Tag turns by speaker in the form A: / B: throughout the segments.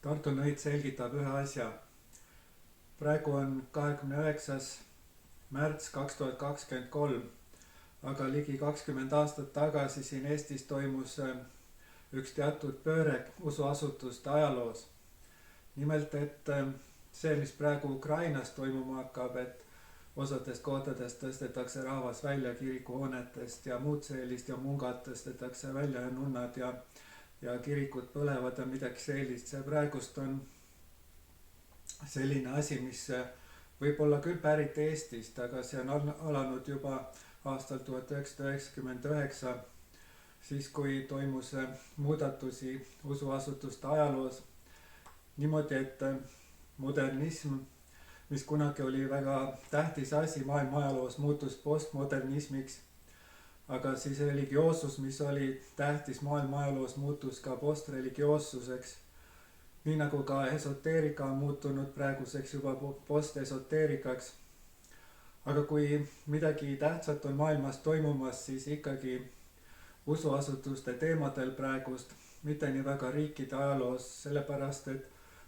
A: Tartu Nõid selgitab ühe asja. Praegu on 29. märts 2023, aga ligi 20 aastat tagasi siin Eestis toimus üks teatud pööre usuasutuste ajaloos. Nimelt, et see, mis praegu Ukrainas toimuma hakkab, et osadest kohtadest tõstetakse rahvas välja kirikuhoonetest ja muud sellist ja mungad tõstetakse välja ja nunnad ja kirikud põlevad ja midagi sellist. See praegust on selline asi, mis võib olla küll pärit Eestist, aga see on alanud juba aastal 1999, siis kui toimus muudatusi usuasutuste ajaloos niimoodi, et modernism, mis kunagi oli väga tähtis asi maailma ajaloos, muutus postmodernismiks, aga siis religioossus, mis oli tähtis maailma ajaloos, muutus ka postreligioossuseks. Nii nagu ka esoteerika on muutunud praeguseks juba postesoteerikaks. Aga kui midagi tähtsat on maailmas toimumas, siis ikkagi usuasutuste teemadel praegust, mitte nii väga riikide ajaloos, sellepärast et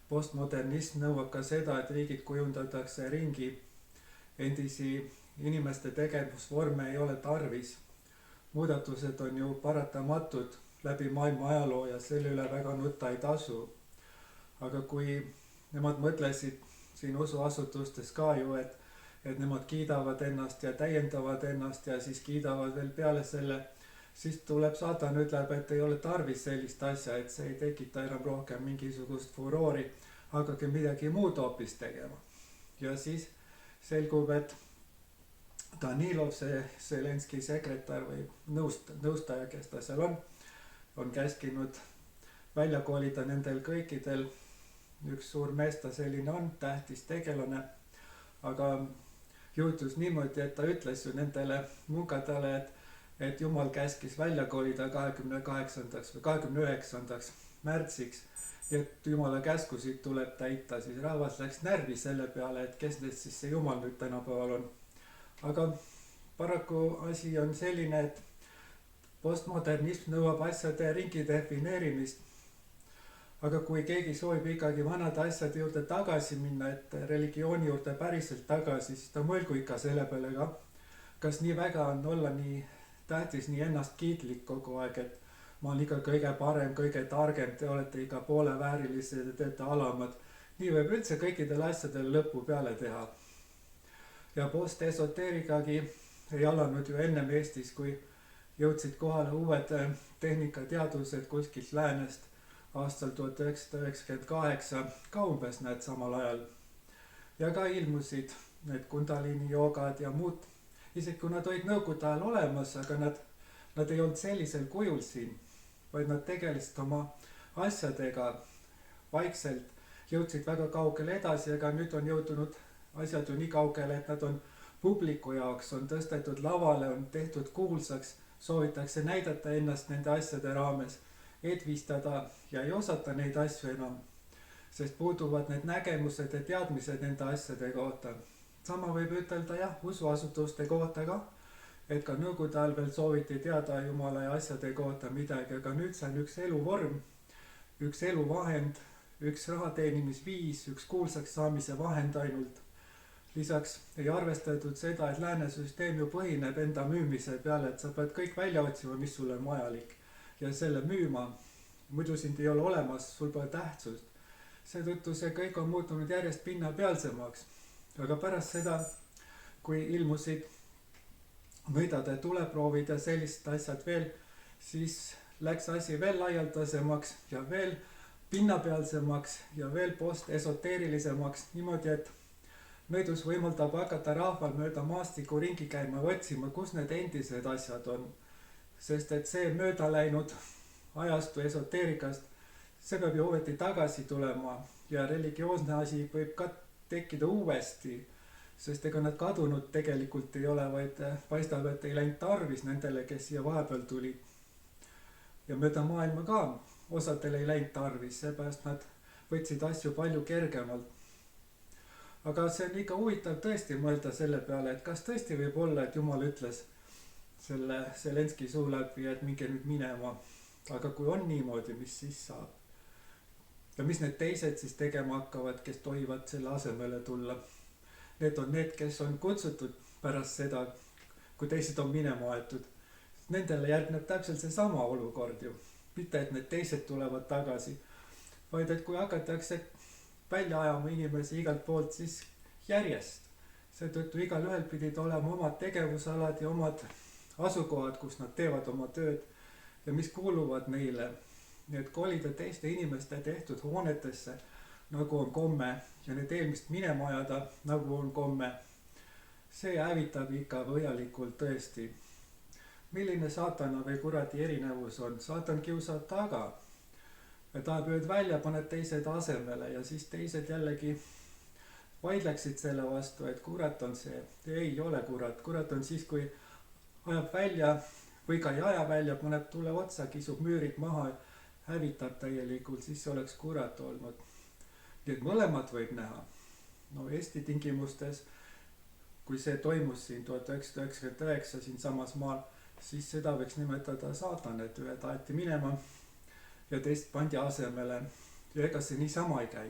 A: postmodernism nõuab ka seda, et riigid kujundatakse ringi, endisi inimeste tegevusvorme ei ole tarvis. Muudatused on ju paratamatud läbi maailma ajaloo ja selle üle väga nutta ei tasu. Aga kui nemad mõtlesid siin usuasutustes ka ju, et nemad kiidavad ennast ja täiendavad ennast ja siis kiidavad veel peale selle, siis tuleb saatan, ütleb, et ei ole tarvis sellist asja, et see ei tekita enam rohkem mingisugust furoori, hakake midagi muud hoopis tegema. Ja siis selgub, et Danilov, see Zelenski sekretär või nõustaja, kes ta seal on käskinud välja koolida nendel kõikidel. Üks suur mees ta selline on, tähtis tegelane, aga juhtus niimoodi, et ta ütles ju nendele munkadele, et Jumal käskis välja koolida 28. või 29. märtsiks, et Jumala käskusid tuleb täita, siis rahvas läks närvi selle peale, et kes neist siis see Jumal nüüd tänapäeval on. Aga paraku asi on selline, et postmodernism nõuab asjade ringi defineerimist. Aga kui keegi soovib ikkagi vanade asjade juurde tagasi minna, et religiooni juurde päriselt tagasi, siis ta mõelgu ikka selle peale ka, kas nii väga on olla nii tähtis, nii ennast kiitlik kogu aeg, et ma olen ikka kõige parem, kõige targem, te olete ikka poole väärilised ja teete alamad. Nii võib üldse kõikidel asjadel lõpu peale teha. Ja postesoteerikagi ei alanud ju ennem Eestis, kui jõudsid kohale uued tehnikateadused kuskilt läänest aastal 1998, ka umbes need samal ajal. Ja ka ilmusid need kundalini joogad ja muud, isegi kui nad olid nõukogude ajal olemas, aga nad ei olnud sellisel kujul siin, vaid nad tegelesid oma asjadega vaikselt, jõudsid väga kaugele edasi, aga nüüd on jõudunud asjad ju nii kaugele, et nad on publiku jaoks, on tõstetud lavale, on tehtud kuulsaks, soovitakse näidata ennast nende asjade raames, edvistada ja ei osata neid asju enam, sest puuduvad need nägemused ja teadmised nende asjade kohta. Sama võib ütelda jah, usuasutuste kohta ka, et ka nõukogude ajal veel sooviti teada Jumala ja asjade kohta midagi, aga nüüd see on üks eluvorm, üks eluvahend, üks rahateenimisviis, üks kuulsaks saamise vahend ainult. Lisaks ei arvestatud seda, et läänesüsteem ju põhineb enda müümise peale, et sa pead kõik välja otsima, mis sulle on vajalik ja selle müüma. Muidu sind ei ole olemas, sul pole tähtsust. Seetõttu see kõik on muutunud järjest pinnapealsemaks. Aga pärast seda, kui ilmusid mõidade tuleproovid ja sellised asjad veel, siis läks asi veel laialdasemaks ja veel pinnapealsemaks ja veel postesoteerilisemaks niimoodi, et nõidus võimaldab hakata rahval mööda maastiku ringi käima ja otsima, kus need endised asjad on. Sest et see mööda läinud ajastu esoteerikast, see peab ju uuesti tagasi tulema ja religioosne asi võib ka tekkida uuesti, sest ega nad kadunud tegelikult ei ole, vaid paistab, et ei läinud tarvis nendele, kes siia vahepeal tulid. Ja mööda maailma ka osadel ei läinud tarvis, seepärast nad võtsid asju palju kergemalt. Aga see on ikka huvitav tõesti mõelda selle peale, et kas tõesti võib olla, et Jumal ütles selle Zelenski suu läbi, et minge nüüd minema. Aga kui on niimoodi, mis siis saab? ja mis need teised siis tegema hakkavad, kes tohivad selle asemele tulla? Need on need, kes on kutsutud pärast seda, kui teised on minema aetud. Nendele järgneb täpselt seesama olukord ju. Mitte, et need teised tulevad tagasi, vaid et kui hakatakse välja ajama inimesi igalt poolt, siis järjest. Seetõttu igal ühel pidid olema omad tegevusalad ja omad asukohad, kus nad teevad oma tööd ja mis kuuluvad neile. Nii et kolida teiste inimeste tehtud hoonetesse, nagu on komme, ja need eelmist minema ajada, nagu on komme, see hävitab ikka põhjalikult tõesti. Milline saatana või kuradi erinevus on? Saatan kiusab taga ja tahab ööd välja, paned teised asemele ja siis teised jällegi vaidleksid selle vastu, et kurat on see. Ei ole kurat. Kurat on siis, kui ajab välja või ka ei aja välja, paneb tule otsa, kisub müürid maha, hävitab täielikult, siis see oleks kurat olnud. Nii et mõlemad võib näha. No Eesti tingimustes, kui see toimus siin 1999 siin samas maal, siis seda võiks nimetada saatan, et ühed aeti minema ja teist pandi asemele. Ja ega see niisama ei käi.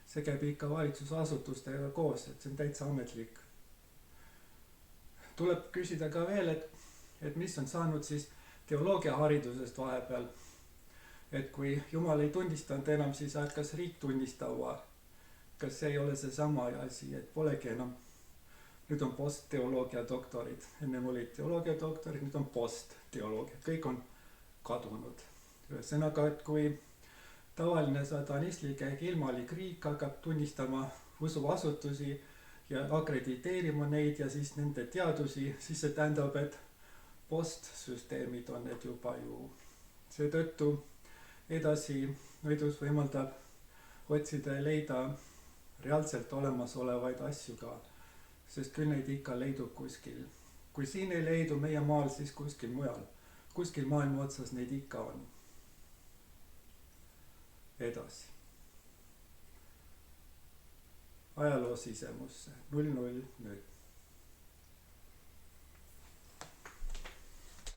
A: See käib ikka valitsusasutustega koos, et see on täitsa ametlik. Tuleb küsida ka veel, et mis on saanud siis teoloogiaharidusest vahepeal. Et kui Jumal ei tunnistanud enam, siis hakkas riik tunnistama. Kas see ei ole see sama asi, et polegi enam. Nüüd on postteoloogia doktorid. Enne olid teoloogia doktorid, nüüd on postteoloogia. Kõik on kadunud. Ühesõnaga, et kui tavaline satanistlik ehk ilmalik riik hakkab tunnistama usuasutusi ja akrediteerima neid ja siis nende teadusi, siis see tähendab, et postsüsteemid on need juba ju. Seetõttu edasi nõidus võimaldab otsida ja leida reaalselt olemasolevaid asju ka. Sest küll neid ikka leidub kuskil. Kui siin ei leidu meie maal, siis kuskil mujal. Kuskil maailma otsas neid ikka on. Edasi. Ajaloo sisemusse. 00 nüüd.